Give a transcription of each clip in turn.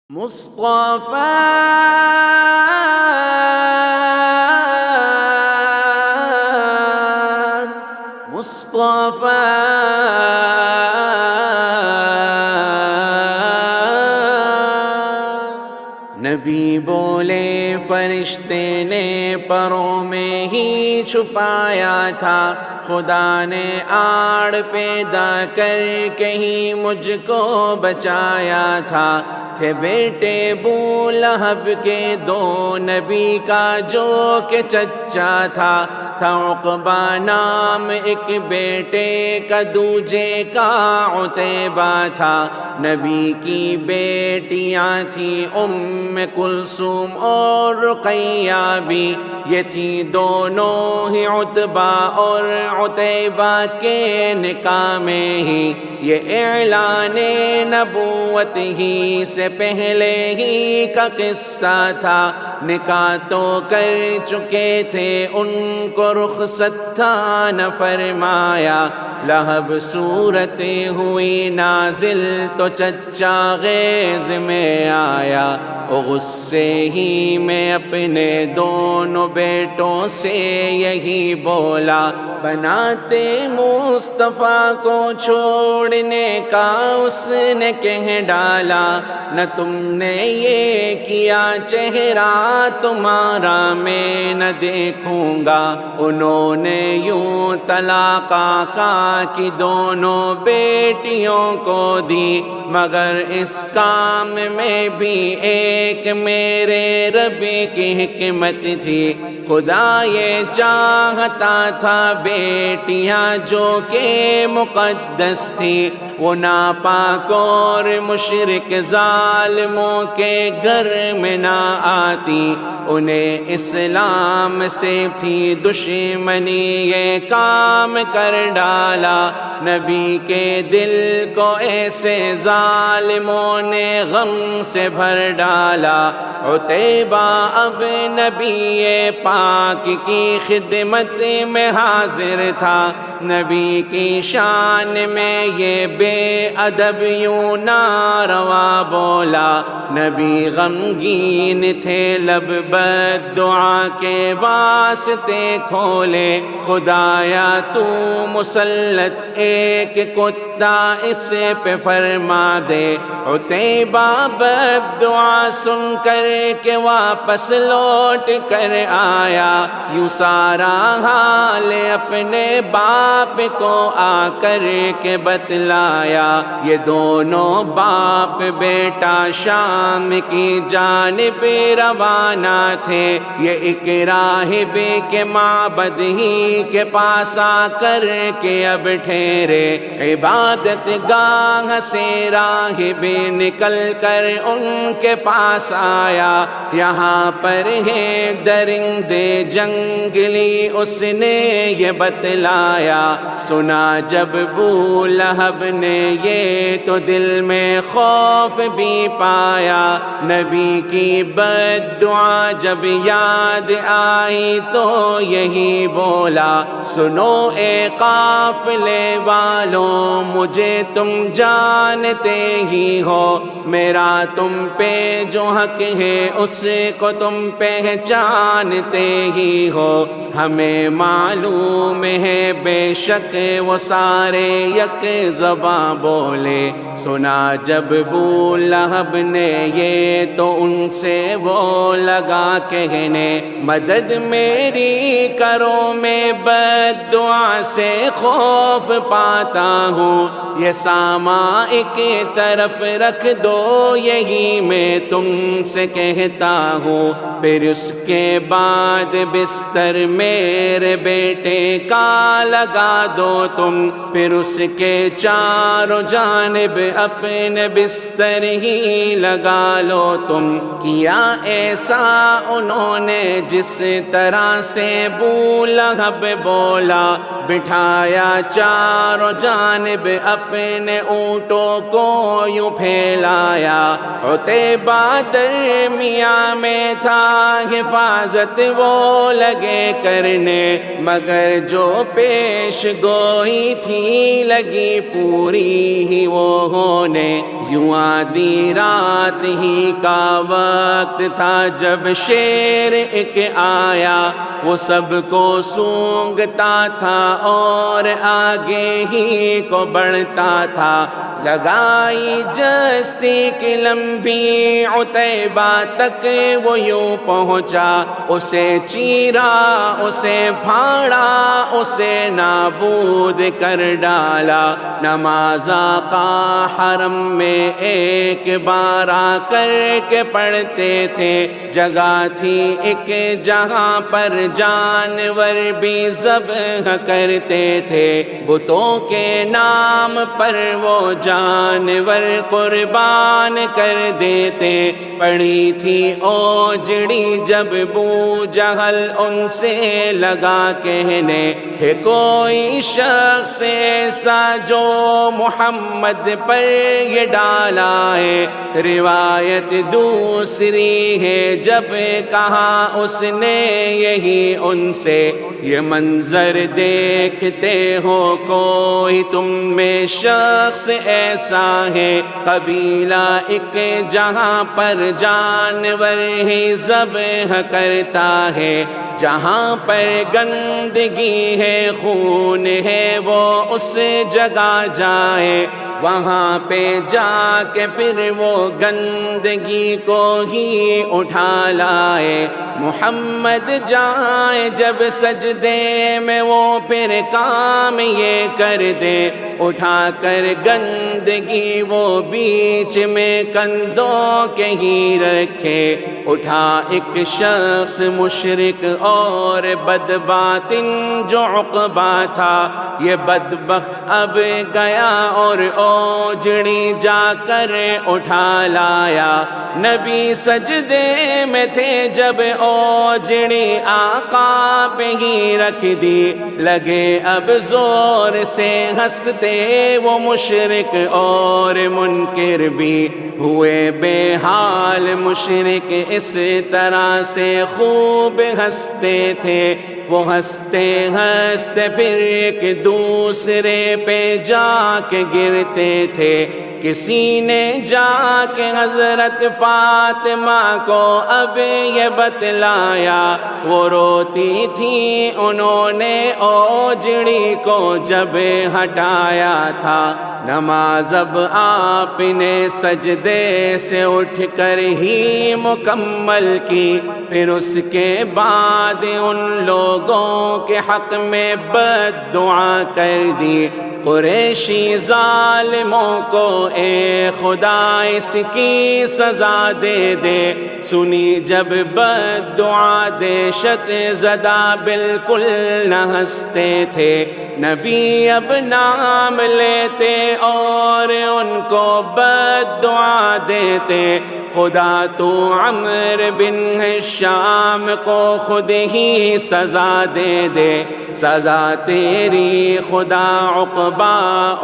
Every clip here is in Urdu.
مصطفیٰ مصطفیٰ نبی بولے فرشتے نے پروں میں ہی چھپایا تھا، خدا نے آڑ پیدا کر کے ہی مجھ کو بچایا تھا۔ تھے بیٹے ابو لہب کے دو، نبی کا جو کہ چچا تھا عقبہ نام ایک بیٹے کا، دوجے کا عتیبہ تھا۔ نبی کی بیٹیاں تھیں ام کلثوم اور رقیہ بھی، یہ تھی دونوں ہی عتبہ اور عتیبہ کے نکاح میں ہی۔ یہ اعلان نبوت ہی سے پہلے ہی کا قصہ تھا، نکاح تو کر چکے تھے ان کو رخصت تھا نہ فرمایا۔ لہب صورت ہوئی نازل تو چچا غیظ میں آیا، غصے ہی میں اپنے دونوں بیٹوں سے یہی بولا، بناتے مصطفیٰ کو چھوڑنے کا اس نے کہہ ڈالا۔ نہ تم نے یہ کیا چہرہ تمہارا میں نہ دیکھوں گا۔ انہوں نے یوں طلاق آقا کی دونوں بیٹیوں کو دی، مگر اس کام میں بھی ایک میرے رب کی حکمت تھی۔ خدا یہ چاہتا تھا بیٹیاں جو کہ مقدس تھی، وہ ناپاک اور مشرک ظالموں کے گھر میں نہ آتی۔ انہیں اسلام سے تھی دشمنی، یہ کام کر ڈالا نبی کے دل کو، ایسے ظالموں نے غم سے بھر ڈالا۔ عتیبہ اب نبی پاک کی خدمت میں حاضر تھا، نبی کی شان میں یہ بے ادب یوں ناروا بولا۔ نبی غمگین تھے، لب بد دعا کے واسطے کھولے، خدایا تو مسلط ایک کتا اس پہ فرما دے۔ عتیبہ بد دعا سن کر کے واپس لوٹ کر آیا، یوں سارا حال اپنے باپ کو آ کر کے بتلایا۔ یہ دونوں باپ بیٹا شام کی جانب روانہ تھے، یہ ایک راہب کے معبد ہی کے پاس آ کر کے اب ٹھہرے۔ عبادت گاہ سے راہب نکل کر ان کے پاس آیا، یہاں پر ہے درندے جنگلی اس نے یہ بتلایا۔ سنا جب ابو لہب نے یہ تو دل میں خوف بھی پایا، نبی کی بد دعا جب یاد آئی تو یہی بولا، سنو اے قافلے والوں، مجھے تم جانتے ہی ہو، میرا تم پہ جو حق ہے اس کو تم پہچانتے ہی ہو۔ ہمیں معلوم ہے بے شک وہ سارے یک زباں بولے۔ سنا جب ابو لہب نے یہ تو ان سے وہ لگا کہنے، مدد میری کرو، میں بد دعا سے خوف پاتا ہوں، یہ ساما ایک طرف رکھ دو، یہی میں تم سے کہتا ہوں۔ پھر اس کے بعد بستر میرے بیٹے کا لگا دو تم، پھر اس کے چاروں جانب اپنے بستر ہی لگا لو تم۔ کیا ایسا انہوں نے جس طرح سے ابو لہب بولا، بٹھایا چاروں جانب اپنے اونٹوں کو یوں پھیلایا۔ عتیبہ درمیان میں تھا، حفاظت وہ لگے کرنے، مگر جو پیش گوئی تھی لگی پوری ہی وہ ہونے۔ یوں آدھی رات رات ہی کا وقت تھا جب شیر ایک آیا، وہ سب کو سونگتا تھا اور آگے ہی کو بڑھتا تھا۔ لگائی جستی کی لمبی عتیبہ تک وہ یوں پہنچا، اسے چیرا، اسے پھاڑا، اسے نابود کر ڈالا۔ نماز آقا حرم میں ایک بار آ کر کے پڑھتے تھے، جگہ تھی ایک جہاں پر جانور بھی ذبح کرتے تھے، بتوں کے نام پر وہ جانور قربان کر دیتے۔ پڑی تھی اوجڑی جب ابو جہل ان سے لگا کہنے، ہے کوئی شخص ایسا جو محمد پر یہ ڈالا ہے؟ روایت دوسری ہے جب کہا اس نے یہی ان سے، یہ منظر دیکھتے ہو کوئی تم میں شخص ایسا ہے؟ قبیلہ ایک جہاں پر جانور ہی ذبح کرتا ہے، جہاں پر گندگی ہے خون ہے وہ اس جگہ جائے، وہاں پہ جا کے پھر وہ گندگی کو ہی اٹھا لائے۔ محمد جائے جب سجدے میں وہ پھر کام یہ کر دے، اٹھا کر گندگی وہ بیچ میں کندھوں کے ہی رکھے۔ اٹھا ایک شخص مشرک اور بدباطن جو عقبہ تھا، یہ بدبخت اب گیا اور اوجڑی جا کر اٹھا لایا۔ نبی سجدے میں تھے جب اوجڑی آقا پہ ہی رکھ دی، لگے اب زور سے ہنستے وہ مشرک اور منکر بھی ہوئے بے حال۔ مشرک اس طرح سے خوب ہنستے تھے، وہ ہنستے ہنستے پھر ایک دوسرے پہ جا کے گرتے تھے۔ کسی نے جا کے حضرت فاطمہ کو اب یہ بتلایا، وہ روتی تھی انہوں نے اوجڑی کو جب ہٹایا تھا۔ نماز اب آپ نے سجدے سے اٹھ کر ہی مکمل کی، پھر اس کے بعد ان لوگوں کے حق میں بد دعا کر دی۔ قریشی ظالموں کو اے خدا اس کی سزا دے دے، سنی جب بد دعا دہشت زدہ بالکل نہ ہنستے تھے۔ نبی اب نام لیتے اور ان کو بد دعا دیتے، خدا تو عمر بن ہشام کو خود ہی سزا دے دے، سزا تیری خدا عقبہ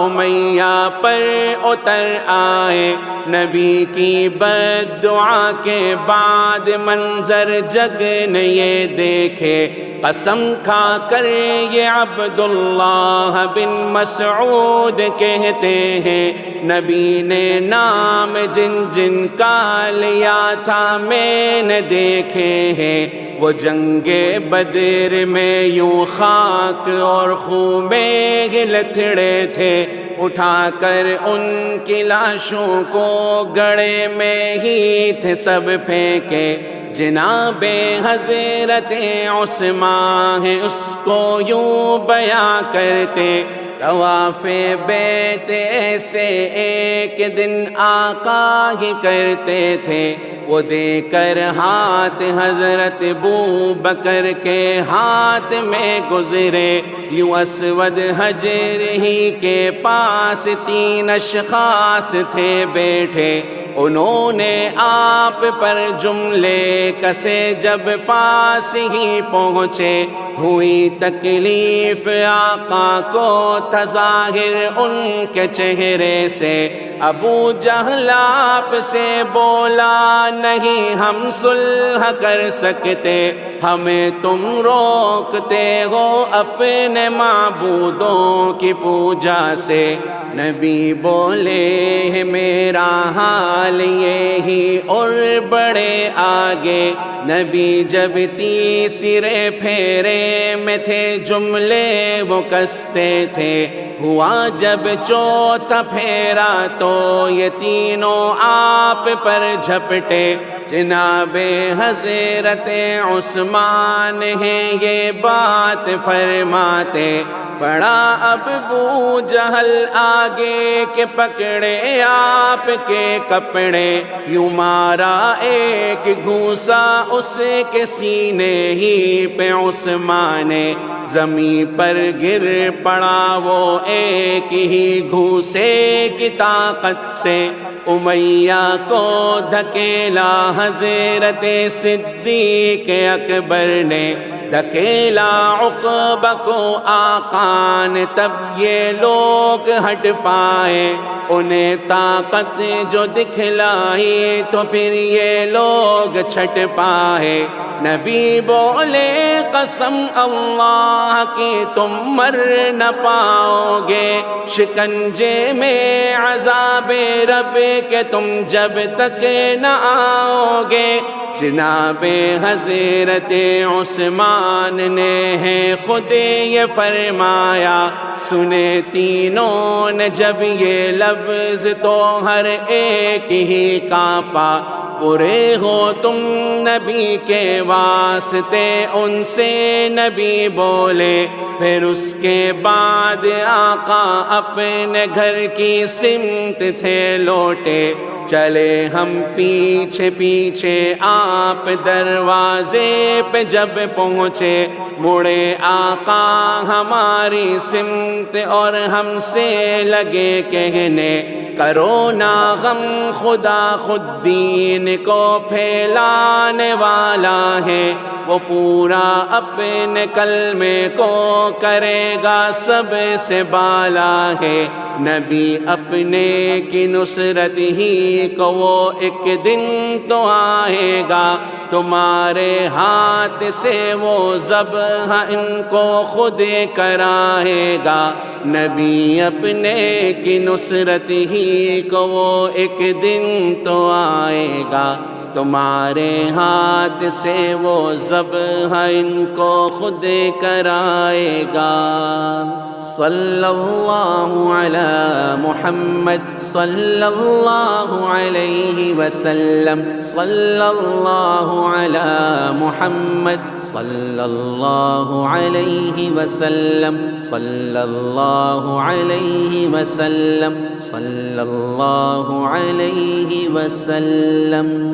امیہ پر اتر آئے۔ نبی کی بد دعا کے بعد منظر جگ نے یہ دیکھے، قسم کھا کر یہ عبداللہ بن مسعود کہتے ہیں، نبی نے نام جن جن کا لیا تھا میں نے دیکھے ہیں، وہ جنگ بدر میں یوں خاک اور خون میں لتھڑے تھے، اٹھا کر ان کی لاشوں کو گڑھے میں ہی تھے سب پھینکے۔ جناب حضرت عثمان ہے اس کو یوں بیاں کرتے، طواف بیت ایسے ایک دن آقا ہی کرتے تھے، وہ دے کر ہاتھ حضرت ابوبکر کے ہاتھ میں گزرے، یوں اسود حجر ہی کے پاس 3 اشخاص تھے بیٹھے، انہوں نے آپ پر جملے کسے، جب پاس ہی پہنچے ہوئی تکلیف آقا کو تھا ظاہر ان کے چہرے سے، ابو جہل آپ سے بولا نہیں ہم صلح کر سکتے، ہمیں تم روکتے ہو اپنے معبودوں کی پوجا سے۔ نبی بولے ہے میرا حال یہی اور بڑے آگے۔ نبی جب تیسرے پھیرے میں تھے جملے وہ کستے تھے، ہوا جب چوتھا پھیرا تو یہ تینوں آپ پر جھپٹے۔ جناب حضرت عثمان ہیں یہ بات فرماتے، پڑا اب ابو جہل آگے کہ پکڑے آپ کے کپڑے، یوں مارا ایک گھوسا اس کے سینے ہی پہ عثمان، زمین پر گر پڑا وہ ایک ہی گھوسے کی طاقت سے۔ امیہ کو دھکیلا حضرت صدیق اکبر نے، دھکیلا عقبہ کو آقا نے، تب یہ لوگ ہٹ پائے۔ انہیں طاقت جو دکھلائی تو پھر یہ لوگ چھٹ پائے۔ نبی بولے قسم اللہ کی تم مر نہ پاؤ گے، شکنجے میں عذاب رب کے تم جب تک نہ آؤ گے۔ جناب حضرت عثمان نے ہے خود یہ فرمایا، سنے تینوں نے جب یہ لفظ تو ہر ایک ہی کانپا۔ برے ہو تم نبی کے واسطے ان سے نبی بولے، پھر اس کے بعد آقا اپنے گھر کی سمت تھے لوٹے۔ چلے ہم پیچھے پیچھے آپ دروازے پہ جب پہنچے، مڑے آقا ہماری سمت اور ہم سے لگے کہنے، کرو نا غم خدا خود دین کو پھیلانے والا ہے، وہ پورا اپنے کلمے کو کرے گا سب سے بالا ہے۔ نبی اپنے کی نصرت ہی کو وہ ایک دن تو آئے گا، تمہارے ہاتھ سے وہ ذبح ان کو خود کرائے گا۔ نبی اپنے کی نصرت ہی کو وہ ایک دن تو آئے گا، تمہارے ہاتھ سے وہ ذبح ان کو خود کرائے گا۔ صلی اللہ علی محمد صلی اللہ علیہ وسلم، صلی اللہ علی محمد صلی اللہ علیہ وسلم، صلی اللہ علیہ وسلم، صلی اللہ علیہ وسلم۔